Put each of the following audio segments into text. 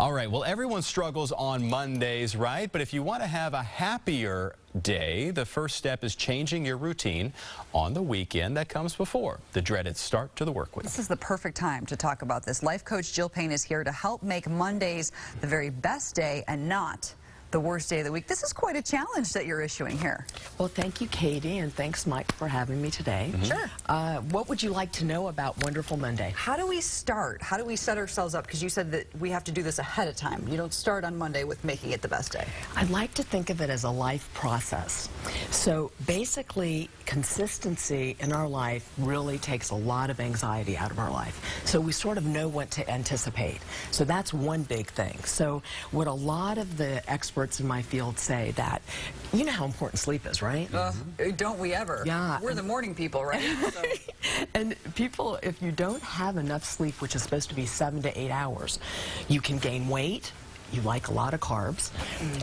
All right, well, everyone struggles on Mondays, right? But if you want to have a happier day, the first step is changing your routine on the weekend that comes before the dreaded start to the work week. This is the perfect time to talk about this. Life coach Jill Payne is here to help make Mondays the very best day and not the worst day of the week. This is quite a challenge that you're issuing here. Well, thank you, Katie, and thanks, Mike, for having me today. Sure. What would you like to know about Wonderful Monday? How do we start? How do we set ourselves up? Because you said that we have to do this ahead of time. You don't start on Monday with making it the best day. I'd like to think of it as a life process. So basically, consistency in our life really takes a lot of anxiety out of our life. So we sort of know what to anticipate. So that's one big thing. So what a lot of the experts in my field say that, you know how important sleep is, right? Don't we ever? Yeah. We're the morning people, right? So. And people, if you don't have enough sleep, which is supposed to be 7 to 8 hours, you can gain weight, you like a lot of carbs,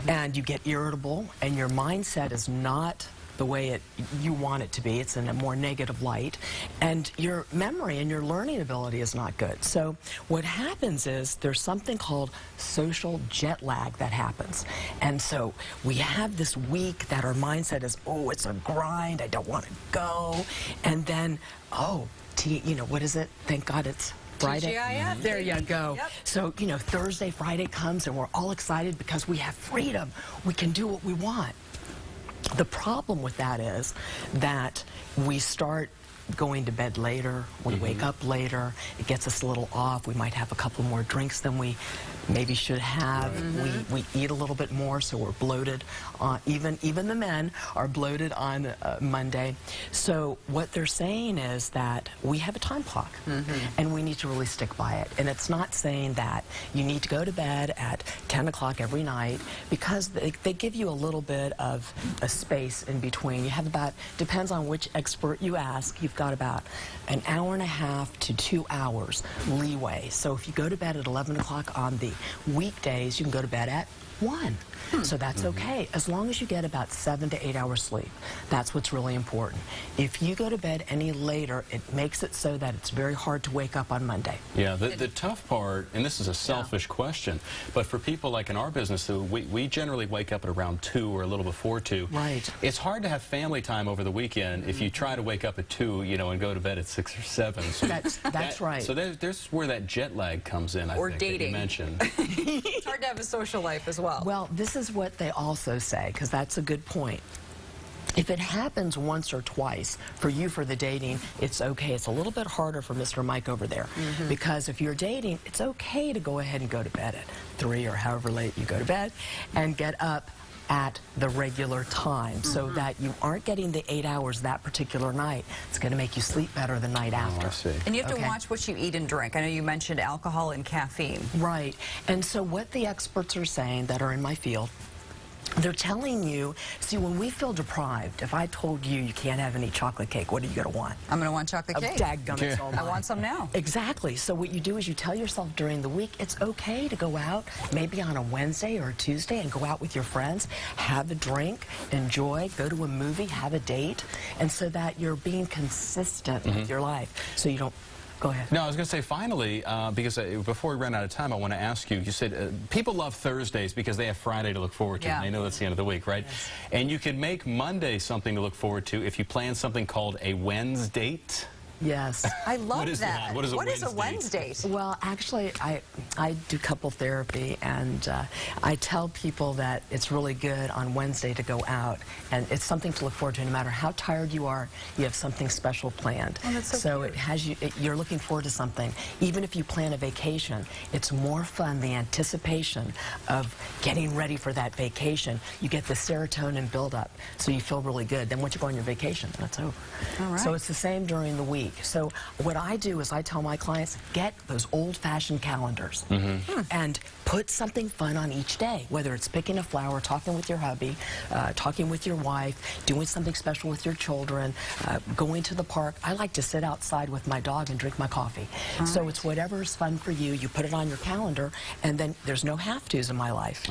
and you get irritable, and your mindset is not the way you want it to be. It's in a more negative light, and your memory and your learning ability is not good. So what happens is there's something called social jet lag that happens, and so we have this week that our mindset is, oh, it's a grind, I don't want to go, and then, oh, you know, what is it? Thank God it's Friday. TGIF. There you go. Yep. So, you know, Thursday, Friday comes, and we're all excited because we have freedom. We can do what we want. The problem with that is that we start going to bed later, we wake up later, it gets us a little off, we might have a couple more drinks than we maybe should have, we eat a little bit more, so we're bloated. Even the men are bloated on Monday. So what they're saying is that we have a time clock, and we need to really stick by it. And it's not saying that you need to go to bed at 10 o'clock every night, because they give you a little bit of a space in between. You have about, depends on which expert you ask, you've got about an hour and a half to 2 hours leeway. So if you go to bed at 11 o'clock on the weekdays, you can go to bed at 1. So that's okay, as long as you get about 7 to 8 hours sleep. That's what's really important. If you go to bed any later, it makes it so that it's very hard to wake up on Monday. Yeah, the tough part, and this is a selfish question, but for people like in our business, we generally wake up at around 2 or a little before 2. Right. It's hard to have family time over the weekend if you try to wake up at 2, you know, and go to bed at 6 or 7. So that's right. So there's where that jet lag comes in, I think, dating. that you mentioned. It's hard to have a social life as well. Well, this is what they also say, because that's a good point. If it happens once or twice for you for the dating, it's okay. It's a little bit harder for Mr. Mike over there, because if you're dating, it's okay to go ahead and go to bed at 3 or however late you go to bed and get up at the regular time, so that you aren't getting the 8 hours that particular night. It's going to make you sleep better the night after. I see. And you have to watch what you eat and drink. I know you mentioned alcohol and caffeine. Right. And so what the experts are saying that are in my field, they're telling you, see, when we feel deprived, if I told you you can't have any chocolate cake, what are you going to want? I'm going to want chocolate cake. Dadgummit, so am I want some now. Exactly. So what you do is you tell yourself during the week, it's okay to go out, maybe on a Wednesday or a Tuesday, and go out with your friends, have a drink, enjoy, go to a movie, have a date, and so that you're being consistent with your life, so you don't. Go ahead. No, I was going to say, finally, because before we run out of time, I want to ask you, you said people love Thursdays because they have Friday to look forward to, and they know that's the end of the week, right? Yes. And you can make Monday something to look forward to if you plan something called a Wednesday. Yes. I love that. What is a Wednesday? Well, actually, I do couple therapy, and I tell people that it's really good on Wednesday to go out, and it's something to look forward to. No matter how tired you are, you have something special planned. Oh, that's so cute. It has you. You're looking forward to something. Even if you plan a vacation, it's more fun, the anticipation of getting ready for that vacation. You get the serotonin buildup, so you feel really good. Then once you go on your vacation, that's over. All right. So it's the same during the week. So what I do is I tell my clients, get those old-fashioned calendars and put something fun on each day, whether it's picking a flower, talking with your hubby, talking with your wife, doing something special with your children, going to the park. I like to sit outside with my dog and drink my coffee. So it's whatever's fun for you. You put it on your calendar, and then there's no have-tos in my life.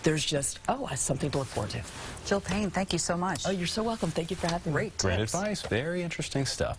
There's just, something to look forward to. Jill Payne, thank you so much. Oh, you're so welcome. Thank you for having me. Great advice. Very interesting stuff.